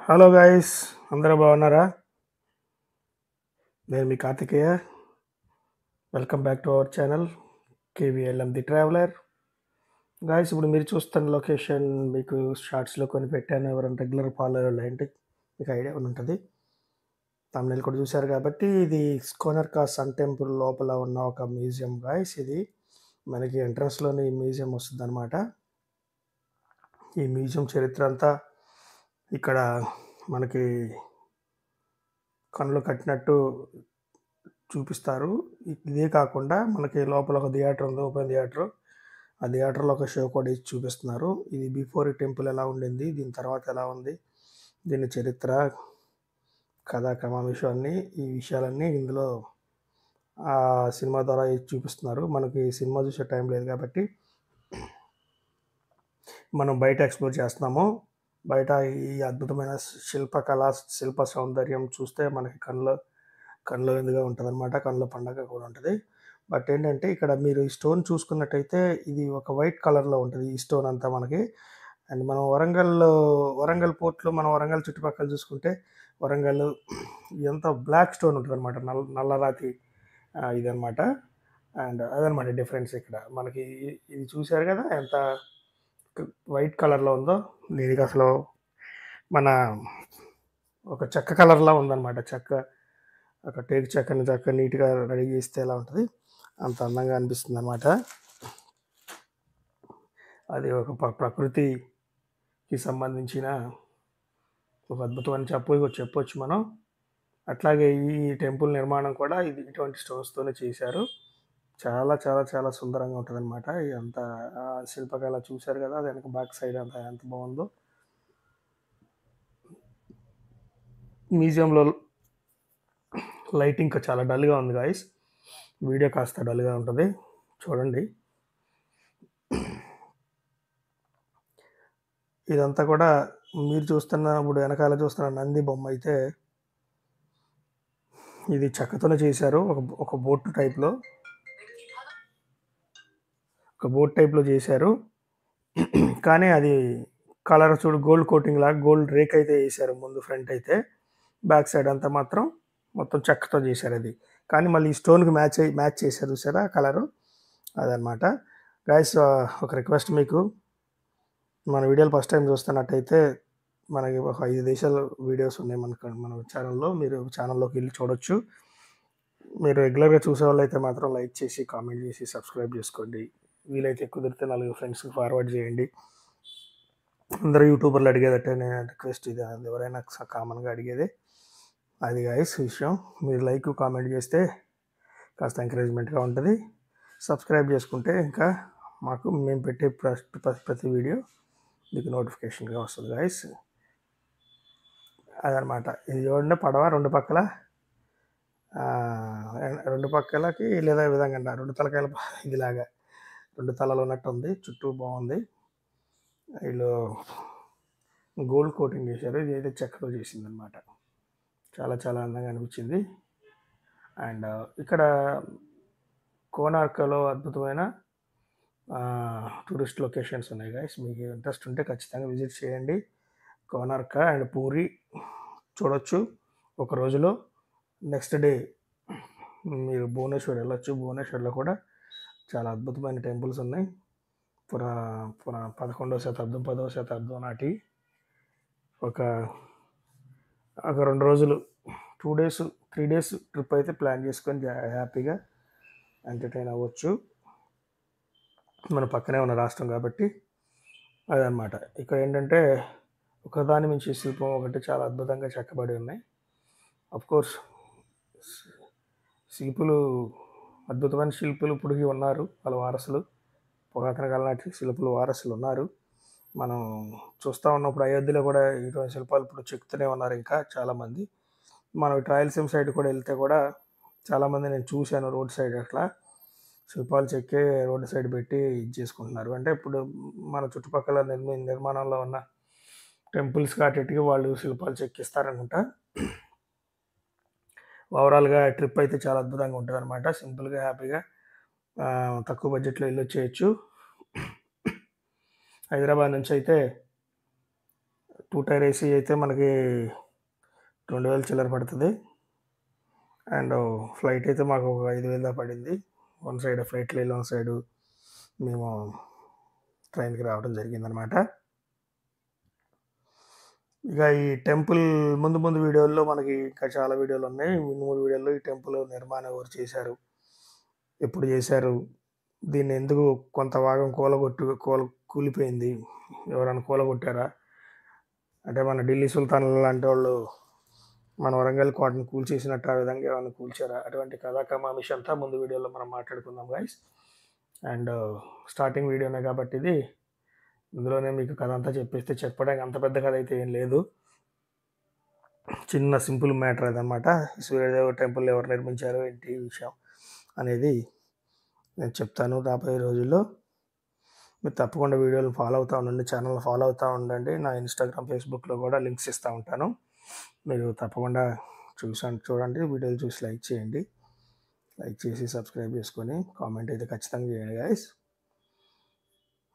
Hello guys, అందరూ బాగున్నారా? నేను మీ Karthikeya. Welcome back to our channel KVLM the traveller. Guys, ఇప్పుడు మీరు చూస్తున్న లొకేషన్ మీకు షార్ట్స్లో కొని పెట్టాను. ఎవరైనా రెగ్యులర్ ఫాలోవర్లు ఏంటి మీకు ఐడియా ఉంటుంది. తమిళ కూడా చూశారు కాబట్టి ఇది కోనర్కా సన్ టెంపుల్ లోపల ఉన్న ఒక మ్యూజియం గాయ్స్. ఇది మనకి ఎంట్రన్స్లోని మ్యూజియం వస్తుంది అనమాట. ఈ మ్యూజియం చరిత్ర అంతా ఇక్కడ మనకి కళ్ళు కట్టినట్టు చూపిస్తారు. ఇదే కాకుండా మనకి లోపల ఒక థియేటర్ ఉంది, ఓపెన్ థియేటర్. ఆ థియేటర్లో ఒక షో కూడా ఇచ్చి చూపిస్తున్నారు. ఇది బిఫోర్ ఈ టెంపుల్ ఎలా ఉండింది, దీని తర్వాత ఎలా ఉంది, దీని చరిత్ర, కథా క్రమాంశం అన్నీ ఈ విషయాలన్నీ ఇందులో ఆ సినిమా ద్వారా చూపిస్తున్నారు. మనకి సినిమా చూసే టైం లేదు కాబట్టి మనం బయట ఎక్స్ప్లోర్ చేస్తున్నాము. బయట ఈ అద్భుతమైన శిల్ప సౌందర్యం చూస్తే మనకి కళ్ళ విందుగా ఉంటుంది అనమాట. కళ్ళ పండగ కూడా ఉంటుంది. బట్ ఏంటంటే ఇక్కడ మీరు ఈ స్టోన్ చూసుకున్నట్టయితే ఇది ఒక వైట్ కలర్లో ఉంటుంది ఈ స్టోన్ అంతా మనకి. అండ్ మనం వరంగల్ పోర్ట్లో మనం వరంగల్ చుట్టుపక్కల చూసుకుంటే వరంగల్ ఇదంతా బ్లాక్ స్టోన్ ఉంటుంది అనమాట. నల్లరాతి ఇదనమాట. అండ్ అదనమాట డిఫరెన్స్ ఇక్కడ మనకి. ఇది చూశారు కదా ఎంత వైట్ కలర్లో ఉందో. దీనికి అసలు మన ఒక చెక్క కలర్లా ఉందన్నమాట. ఒక టేకు చెక్క నీట్గా రెడీ చేస్తే ఎలా ఉంటుంది అంత అందంగా అనిపిస్తుంది అనమాట. అది ఒక ప్రకృతికి సంబంధించిన ఒక అద్భుతమని చెప్పొచ్చు మనం. అట్లాగే ఈ టెంపుల్ నిర్మాణం కూడా ఇటువంటి స్టోన్స్తోనే చేశారు. చాలా చాలా చాలా సుందరంగా ఉంటుంది అనమాట. ఇదంతా శిల్పకళ చూశారు కదా, అది వెనక బ్యాక్ సైడ్ అంతా ఎంత బాగుందో. మ్యూజియంలో లైటింగ్ చాలా డల్గా ఉంది గాయస్. వీడియో కాస్త డల్గా ఉంటుంది, చూడండి. ఇదంతా కూడా మీరు ఇప్పుడు వెనకాల చూస్తున్న నంది బొమ్మ అయితే ఇది చెక్కతోనే చేశారు. ఒక బోట్ టైప్లో చేశారు. కానీ అది కలర్ చూడు గోల్డ్ కోటింగ్ లాగా గోల్డ్ రేక్ అయితే వేసారు ముందు ఫ్రంట్ అయితే. బ్యాక్ సైడ్ అంతా మాత్రం మొత్తం చెక్కతో చేశారు అది. కానీ మళ్ళీ ఈ స్టోన్కి మ్యాచ్ చేశారు చూసారా కలరు, అదనమాట. గైస్, ఒక రిక్వెస్ట్ మీకు, మన వీడియోలు ఫస్ట్ టైం చూస్తున్నట్టయితే మనకి ఒక 5 దేశాల వీడియోస్ ఉన్నాయి మన ఛానల్లో. మీరు ఛానల్లోకి వెళ్ళి చూడొచ్చు. మీరు రెగ్యులర్గా చూసే వాళ్ళు అయితే మాత్రం లైక్ చేసి కామెంట్ చేసి సబ్స్క్రైబ్ చేసుకోండి. వీలైతే కుదిరితే 4 ఫ్రెండ్స్కి ఫార్వర్డ్ చేయండి. అందరూ యూట్యూబర్లు అడిగేదట్టే నేను రిక్వెస్ట్, ఇది ఎవరైనా కామన్గా అడిగేదే అది గాయస్ విషయం. మీరు లైక్ కామెంట్ చేస్తే కాస్త ఎంకరేజ్మెంట్గా ఉంటుంది. సబ్స్క్రైబ్ చేసుకుంటే ఇంకా మాకు మేము పెట్టే ప్రతి వీడియో మీకు నోటిఫికేషన్గా వస్తుంది గాయస్. అదనమాట. ఇది చూడండి, పడవ రెండు పక్కలకి లేదా ఈ విధంగా 2 తలకాయల ఇదిలాగా 2 తలలు ఉన్నట్టు ఉంది. చుట్టూ బాగుంది. వీళ్ళు గోల్డ్ కోటింగ్ చేశారు. ఇది అయితే చెక్కతో చేసింది అనమాట. చాలా చాలా అందంగా అనిపించింది. అండ్ ఇక్కడ కోనార్కలో అద్భుతమైన టూరిస్ట్ లొకేషన్స్ ఉన్నాయి గైస్. మీకు ఇంట్రెస్ట్ ఉంటే ఖచ్చితంగా విజిట్ చేయండి. కోనార్క అండ్ పూరి చూడొచ్చు ఒక రోజులో. నెక్స్ట్ డే మీరు భువనేశ్వర్ వెళ్ళొచ్చు. భువనేశ్వర్లో కూడా చాలా అద్భుతమైన టెంపుల్స్ ఉన్నాయి. 11వ శతాబ్దం 10వ శతాబ్దం నాటి ఒక 2 రోజులు 2 డేస్ 3 డేస్ ట్రిప్ అయితే ప్లాన్ చేసుకొని హ్యాపీగా ఎంటర్టైన్ అవ్వచ్చు. మన పక్కనే ఉన్న రాష్ట్రం కాబట్టి అదనమాట. ఇక్కడ ఏంటంటే ఒకదాని మించి శిల్పం ఒకటి చాలా అద్భుతంగా చెక్కబడి ఉన్నాయి. అఫ్కోర్స్ అద్భుతమైన శిల్పులు ఇప్పటికీ ఉన్నారు. వాళ్ళ వారసులు, పురాతన కాలం నాటి శిల్పులు వారసులు ఉన్నారు. మనం చూస్తూ ఉన్నప్పుడు అయోధ్యలో కూడా ఇటువంటి శిల్పాలు ఇప్పుడు చెక్కుతూనే ఉన్నారు ఇంకా చాలామంది. మనం రాయలసీమ సైడ్ కూడా వెళ్తే కూడా చాలామంది నేను చూశాను రోడ్ సైడ్ అట్లా శిల్పాలు చెక్కే రోడ్డు సైడ్ పెట్టి ఇది చేసుకుంటున్నారు. అంటే ఇప్పుడు మన చుట్టుపక్కల నిర్మాణంలో ఉన్న టెంపుల్స్ కాటికి వాళ్ళు శిల్పాలు చెక్కిస్తారనుకుంటా. ఓవరాల్గా ట్రిప్ అయితే చాలా అద్భుతంగా ఉంటుంది అనమాట. సింపుల్గా హ్యాపీగా తక్కువ బడ్జెట్లో వెళ్ళొచ్చేయచ్చు. హైదరాబాద్ నుంచి అయితే 2 టైర్ ఏసీ అయితే మనకి 2000 చిల్లర పడుతుంది. అండ్ ఫ్లైట్ అయితే మాకు ఒక 5000 దాకా పడింది. వన్ సైడ్ ఫ్లైట్లో వెళ్ళి వన్ సైడు మేము ట్రైన్కి రావడం జరిగిందనమాట. ఇక ఈ టెంపుల్ ముందు ముందు వీడియోల్లో మనకి ఇంకా చాలా వీడియోలు ఉన్నాయి. ముందు ముందు వీడియోల్లో ఈ టెంపుల్ నిర్మాణం ఎవరు చేశారు, ఎప్పుడు చేశారు, దీన్ని ఎందుకు కొంత భాగం కూలిపోయింది, ఎవరైనా కూలగొట్టారా, అంటే మన ఢిల్లీ సుల్తాన్ లాంటి వాళ్ళు మన వరంగల్ కోటను కూల్చేసినట్టు ఆ విధంగా ఏమైనా కూల్చారా, అటువంటి కథాకమామిషి అంతా ముందు వీడియోలో మనం మాట్లాడుకుందాం గైస్. అండ్ స్టార్టింగ్ వీడియోనే కాబట్టి ఇది ఇందులోనే మీకు కథ అంతా చెప్పేస్తే చెప్పడానికి అంత పెద్ద కథ అయితే ఏం లేదు, చిన్న సింపుల్ మ్యాటర్ అదనమాట. సూర్యదేవ టెంపుల్ ఎవరు నిర్మించారు ఏంటి విషయం అనేది నేను చెప్తాను రాబోయే రోజుల్లో. మీరు తప్పకుండా వీడియోలు ఫాలో అవుతూ ఉండండి, ఛానల్ ఫాలో అవుతూ ఉండండి. నా ఇన్స్టాగ్రామ్, ఫేస్బుక్లో కూడా లింక్స్ ఇస్తూ ఉంటాను. మీరు తప్పకుండా చూడండి, వీడియోలు చూసి లైక్ చేయండి, లైక్ చేసి సబ్స్క్రైబ్ చేసుకొని కామెంట్ అయితే ఖచ్చితంగా చేయండి గైస్.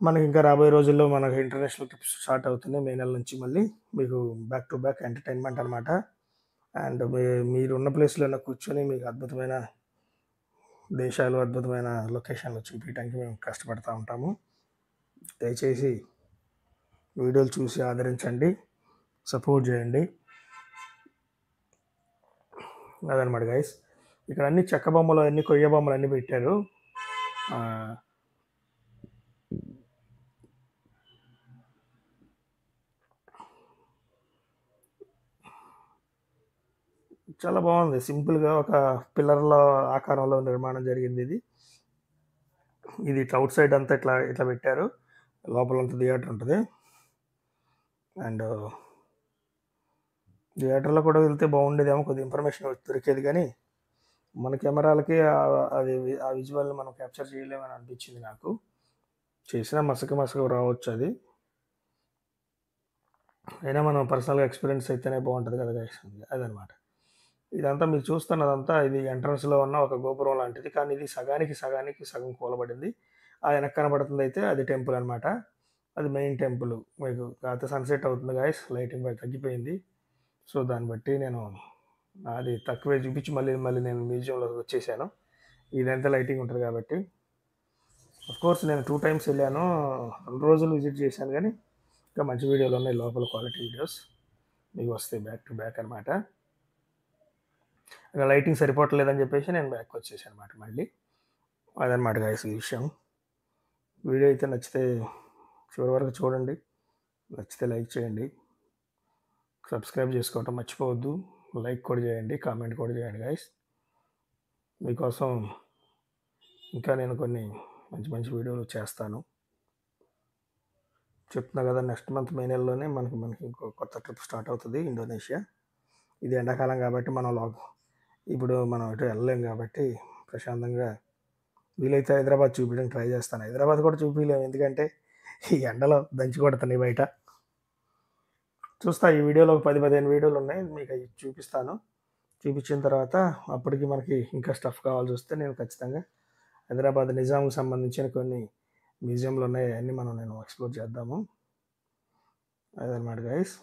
మనకి ఇంకా రాబోయే రోజుల్లో మనకు ఇంటర్నేషనల్ ట్రిప్స్ స్టార్ట్ అవుతున్నాయి మే నెల నుంచి. మళ్ళీ మీకు బ్యాక్ టు బ్యాక్ ఎంటర్టైన్మెంట్ అనమాట. అండ్ మీరున్న ప్లేస్లో కూర్చొని మీకు అద్భుతమైన దేశాలు, అద్భుతమైన లొకేషన్లు చూపించడానికి మేము కష్టపడుతూ ఉంటాము. దయచేసి వీడియోలు చూసి ఆదరించండి, సపోర్ట్ చేయండి. అదనమాట గైస్. ఇక్కడ అన్ని చెక్క బొమ్మలు, అన్ని కొయ్య బొమ్మలు అన్నీ పెట్టారు. చాలా బాగుంది, సింపుల్గా ఒక పిల్లర్ల ఆకారంలో నిర్మాణం జరిగింది ఇది. ఇది అవుట్ సైడ్ అంతా ఇట్లా ఇట్లా పెట్టారు, లోపలంతా థియేటర్ ఉంటుంది. అండ్ థియేటర్లో కూడా వెళ్తే బాగుండేదేమో, కొద్దిగా ఇన్ఫర్మేషన్ దొరికేది, కానీ మన కెమెరాలకి అది ఆ విజువల్ని మనం క్యాప్చర్ చేయలేమని అనిపించింది నాకు. చేసినా మసక రావచ్చు అది, అయినా మనం పర్సనల్గా ఎక్స్పీరియన్స్ అయితేనే బాగుంటుంది కదా గైస్. అదనమాట. ఇదంతా మీరు చూస్తున్నదంతా ఇది ఎంట్రన్స్లో ఉన్న ఒక గోపురం లాంటిది, కానీ ఇది సగానికి సగం కూలబడింది. ఆ వెనక కనబడుతుంది అయితే అది టెంపుల్ అనమాట, అది మెయిన్ టెంపుల్. మీకు కాకపోతే సన్సెట్ అవుతుంది గాయస్, లైటింగ్ తగ్గిపోయింది. సో దాన్ని బట్టి నేను అది తక్కువే చూపించి మళ్ళీ నేను మ్యూజియంలో వచ్చేసాను. ఇదంతా లైటింగ్ ఉంటుంది కాబట్టి. కోర్స్ నేను 2 టైమ్స్ వెళ్ళాను, 2 రోజులు విజిట్ చేశాను, కానీ ఇంకా మంచి వీడియోలు ఉన్నాయి లోపల, క్వాలిటీ వీడియోస్ మీకు వస్తాయి బ్యాక్ టు బ్యాక్ అనమాట. ఇంకా లైటింగ్ సరిపోవట్లేదని చెప్పేసి నేను బ్యాక్ వచ్చేసాను అనమాట మళ్ళీ. అదనమాట గాయస్ ఈ విషయం. వీడియో అయితే నచ్చితే చివరి వరకు చూడండి, నచ్చితే లైక్ చేయండి, సబ్స్క్రైబ్ చేసుకోవటం మర్చిపోవద్దు, లైక్ కూడా చేయండి, కామెంట్ కూడా చేయండి గాయస్. మీకోసం ఇంకా నేను కొన్ని మంచి వీడియోలు చేస్తాను. చెప్తున్నా కదా, నెక్స్ట్ మంత్ మే నెలలోనే మనకి ఇంకో కొత్త ట్రిప్ స్టార్ట్ అవుతుంది, ఇండోనేషియా. ఇది ఎండాకాలం కాబట్టి ఇప్పుడు మనం ఇటు వెళ్ళలేం కాబట్టి ప్రశాంతంగా వీలైతే హైదరాబాద్ చూపించడానికి ట్రై చేస్తాను. హైదరాబాద్ కూడా చూపించలేము, ఎందుకంటే ఈ ఎండలో దంచి కొడుతున్నాయి బయట. చూస్తా, ఈ వీడియోలో 10-15 వీడియోలు ఉన్నాయి, మీకు అవి చూపిస్తాను. చూపించిన తర్వాత అప్పటికి మనకి ఇంకా స్టఫ్ కావాల్సి వస్తే నేను ఖచ్చితంగా హైదరాబాద్ నిజాంకి సంబంధించిన కొన్ని మ్యూజియంలు ఉన్నాయి, అన్నీ నేను ఎక్స్ప్లోర్ చేద్దాము. అదనమాట గైస్.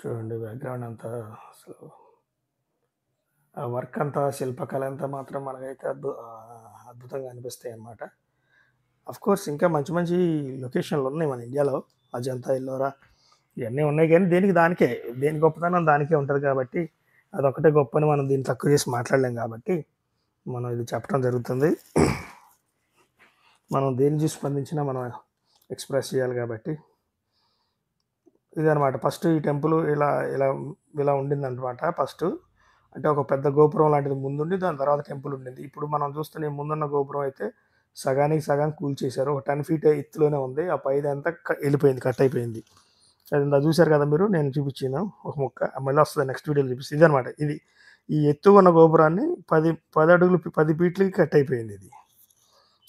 చూడండి బ్యాక్గ్రౌండ్ అంతా, అసలు ఆ వర్క్ అంతా, శిల్పకళ అంతా మాత్రం మనకైతే అద్భుతంగా అనిపిస్తాయి అన్నమాట. కోర్స్ ఇంకా మంచి లొకేషన్లు ఉన్నాయి మన ఇండియాలో, అజంతా, ఎల్లోరా ఇవన్నీ ఉన్నాయి, కానీ దేని గొప్పతనం దానికే ఉంటుంది కాబట్టి అదొకటే గొప్పని మనం దీన్ని తక్కువ చేసి మాట్లాడలేం కాబట్టి మనం ఇది చెప్పడం జరుగుతుంది. మనం దేని చూసి స్పందించినా మనం ఎక్స్ప్రెస్ చేయాలి కాబట్టి ఇదనమాట. ఫస్ట్ ఈ టెంపుల్ ఇలా ఉండిందనమాట. ఫస్ట్ అంటే ఒక పెద్ద గోపురం లాంటిది ముందుండి దాని తర్వాత టెంపుల్ ఉండింది. ఇప్పుడు మనం చూస్తున్న ముందున్న గోపురం అయితే సగానికి సగం కూల్చేశారు, ఒక 10 feet ఎత్తులోనే ఉంది, ఆ పైది అంతా వెళ్ళిపోయింది, కట్ అయిపోయింది. అది చూశారు కదా మీరు, నేను చూపించాను ఒక ముక్క, మళ్ళీ వస్తుంది నెక్స్ట్ వీడియోలో చూపిస్తుంది. ఇదనమాట, ఇది ఈ ఎత్తు ఉన్న గోపురాన్ని 10 అడుగులు 10 feetలకి కట్ అయిపోయింది. ఇది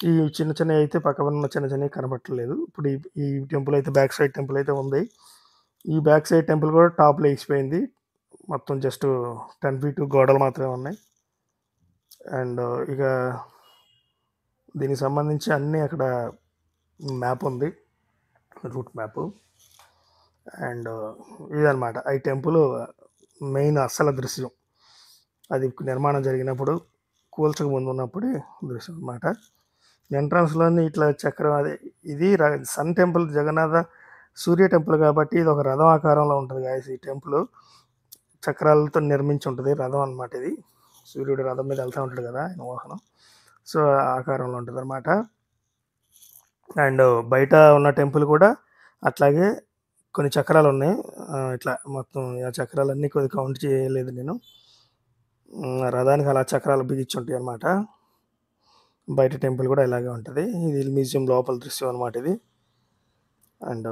ఈ చిన్న అయితే పక్కన ఉన్న చిన్నవి కనబట్టలేదు. ఇప్పుడు ఈ టెంపుల్ అయితే బ్యాక్ సైడ్ టెంపుల్ అయితే ఉంది. ఈ బ్యాక్ సైడ్ టెంపుల్ కూడా టాప్లో వేసిపోయింది, మొత్తం జస్ట్ 10 feet గోడలు మాత్రమే ఉన్నాయి. అండ్ ఇక దీనికి సంబంధించి అన్నీ అక్కడ మ్యాప్ ఉంది, రూట్ మ్యాప్. అండ్ ఇదనమాట ఈ టెంపుల్ మెయిన్ అసలు దృశ్యం. అది నిర్మాణం జరిగినప్పుడు కూల్చక ముందు ఉన్నప్పుడే దృశ్యం అనమాట. ఎంట్రన్స్లోని ఇట్లా చక్రం, అదే ఇది సన్ టెంపుల్, జగన్నాథ సూర్య టెంపుల్ కాబట్టి ఇది ఒక రథం ఆకారంలో ఉంటుంది గాయస్. ఈ టెంపుల్ చక్రాలతో నిర్మించి ఉంటుంది, రథం అనమాట. ఇది సూర్యుడు రథం మీద వెళ్తూ ఉంటాడు కదా, ఆయన వాహనం. సో ఆకారంలో ఉంటుంది అనమాట. అండ్ బయట ఉన్న టెంపుల్ కూడా అట్లాగే కొన్ని చక్రాలు ఉన్నాయి. ఇట్లా మొత్తం ఆ చక్రాలన్నీ కొద్దిగా కౌంట్ చేయలేదు నేను. రథానికి అలా చక్రాలు బిగించి ఉంటాయి అనమాట. బయట టెంపుల్ కూడా ఇలాగే ఉంటుంది. ఇది మ్యూజియం లోపల దృశ్యం అనమాట ఇది. అండ్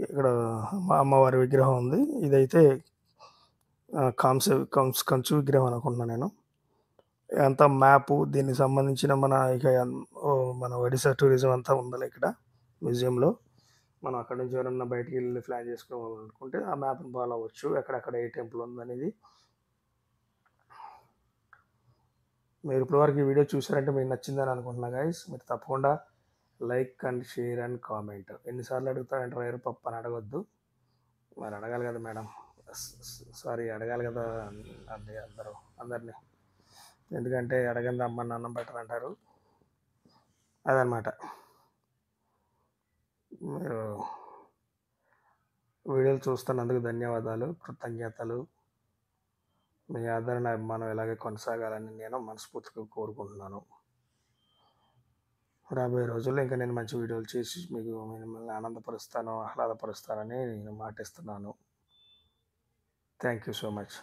ఇక్కడ అమ్మవారి విగ్రహం ఉంది. ఇదైతే కంచు విగ్రహం అనుకుంటున్నాను నేను. అంతా మ్యాపు, దీనికి సంబంధించిన మన ఒడిశా టూరిజం అంతా ఉండాలి ఇక్కడ మ్యూజియంలో. మనం అక్కడ నుంచి ఎవరన్నా బయటికి వెళ్ళి ప్లాన్ చేసుకోవాలనుకుంటే ఆ మ్యాప్ని ఫాలో అవ్వచ్చు, ఎక్కడెక్కడ ఏ టెంపుల్ ఉందనేది. మీరు ఇప్పటివరకు ఈ వీడియో చూసారంటే మీకు నచ్చిందని అనుకుంటున్నా గైస్. మీరు తప్పకుండా like and share and comment. ఎన్నిసార్లు అడుగుతారంటే వైరు పప్పు అని అడగొద్దు, మరి అడగాలి కదా మేడం, సారీ అడగాలి కదా అందరినీ. ఎందుకంటే అడగంది అమ్మ అన్నం బెటర్ అంటారు. అదనమాట. మీరు వీడియోలు చూస్తున్నందుకు ధన్యవాదాలు, కృతజ్ఞతలు. మీ ఆదరణ, అభిమానం ఇలాగే కొనసాగాలని నేను మనస్ఫూర్తిగా కోరుకుంటున్నాను. రాబోయే రోజుల్లో ఇంకా నేను మంచి వీడియోలు చేసి మిమ్మల్ని ఆనందపరుస్తాను, ఆహ్లాదపరుస్తానని నేను మాటిస్తున్నాను. Thank you so much.